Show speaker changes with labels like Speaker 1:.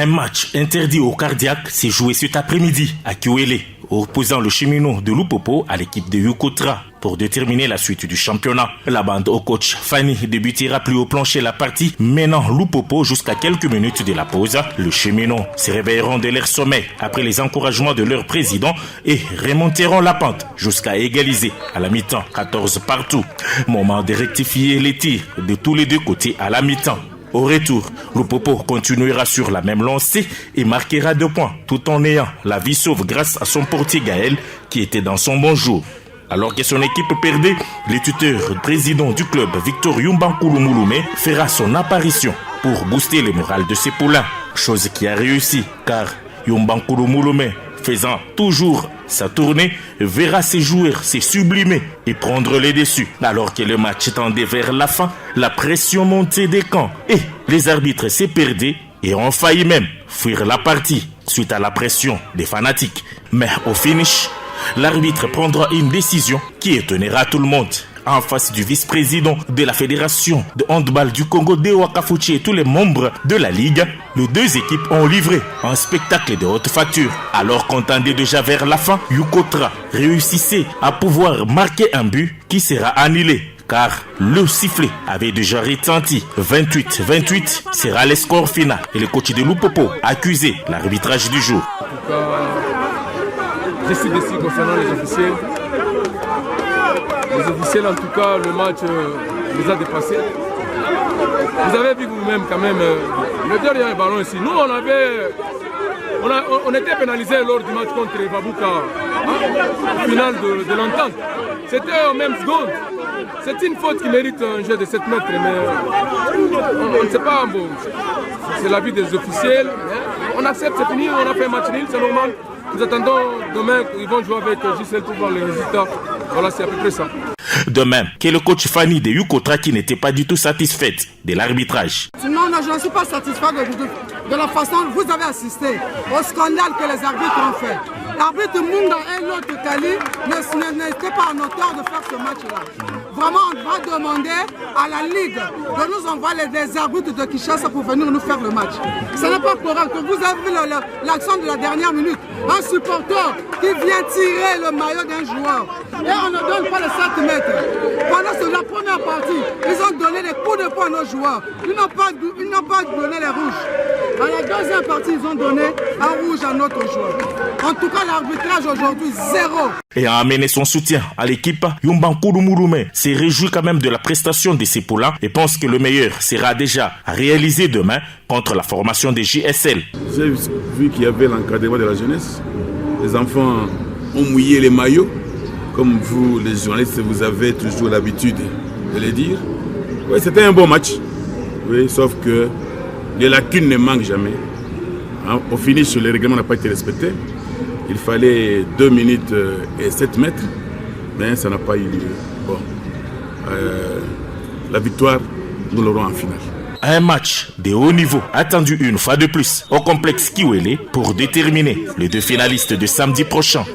Speaker 1: Un match interdit aux cardiaques s'est joué cet après-midi à Kiwele, opposant le cheminot de Lupopo à l'équipe de Yukotra pour déterminer la suite du championnat. La bande au coach Fanny débutera plus au plancher la partie, menant Lupopo jusqu'à quelques minutes de la pause. Le cheminot se réveilleront de leur sommeil après les encouragements de leur président et remonteront la pente jusqu'à égaliser à la mi-temps 14 partout. Moment de rectifier les tirs de tous les deux côtés à la mi-temps. Au retour, Lupopo continuera sur la même lancée et marquera 2 points tout en ayant la vie sauve grâce à son portier Gaël qui était dans son bon jour. Alors que son équipe perdait, le tuteur président du club Victor Yumbankulu Mulume fera son apparition pour booster le moral de ses poulains. Chose qui a réussi car Yumbankulu Mulume, faisant toujours sa tournée, verra ses joueurs se sublimer et prendre les dessus. Alors que le match tendait vers la fin, la pression montait des camps et les arbitres se perdaient et ont failli même fuir la partie suite à la pression des fanatiques. Mais au finish, l'arbitre prendra une décision qui étonnera tout le monde. En face du vice-président de la Fédération de handball du Congo, Dewa Kafuchi, et tous les membres de la Ligue, les deux équipes ont livré un spectacle de haute facture. Alors qu'on tendait déjà vers la fin, Yukotra réussissait à pouvoir marquer un but qui sera annulé car le sifflet avait déjà retenti. 28-28 sera le score final et le coach de Lupopo a accusé l'arbitrage du jour.
Speaker 2: Je suis déçu concernant les officiels. Les officiels, en tout cas, le match les a dépassés. Vous avez vu vous-même quand même le dernier ballon ici. Nous, on était pénalisés lors du match contre Babuka, au final de l'entente. C'était en même seconde. C'est une faute qui mérite un jeu de 7 mètres, mais on ne sait pas. Bon, c'est l'avis des officiels. On accepte, c'est fini, on a fait un match nul, c'est normal. Nous attendons demain qu'ils vont jouer avec JCL pour voir les résultats. Voilà, c'est à peu près ça.
Speaker 1: De même que le coach Fanny de Yukotra qui n'était pas du tout satisfaite de l'arbitrage.
Speaker 3: Non, je ne suis pas satisfait de la façon dont vous avez assisté au scandale que les arbitres ont fait. L'arbitre Munga et l'autre Kali n'étaient pas en hauteur de faire ce match-là. Vraiment, on va demander à la Ligue de nous envoyer des arbitres de Kinshasa pour venir nous faire le match. Ce n'est pas correct. Vous avez vu l'action de la dernière minute. Un supporter qui vient tirer le maillot d'un joueur. Et on ne donne pas les 7 mètres. Pendant la première partie, ils ont donné des coups de poing à nos joueurs. Ils n'ont pas donné les rouges. À la deuxième partie, ils ont donné un rouge à notre joueur. En tout cas, l'arbitrage aujourd'hui, 0.
Speaker 1: Et a amené son soutien à l'équipe, Yumbankulu Mulume s'est réjoui quand même de la prestation de ses poulains et pense que le meilleur sera déjà réalisé demain contre la formation des JSL.
Speaker 4: J'ai vu qu'il y avait l'encadrement de la jeunesse. Les enfants ont mouillé les maillots. Comme vous, les journalistes, vous avez toujours l'habitude de le dire. Oui, c'était un bon match. Oui, sauf que les lacunes ne manquent jamais. Au finish, le règlement n'a pas été respecté. Il fallait 2 minutes et 7 mètres, mais ça n'a pas eu lieu. Bon. La victoire, nous l'aurons en finale.
Speaker 1: Un match de haut niveau attendu une fois de plus au complexe Kiwele pour déterminer les 2 finalistes de samedi prochain.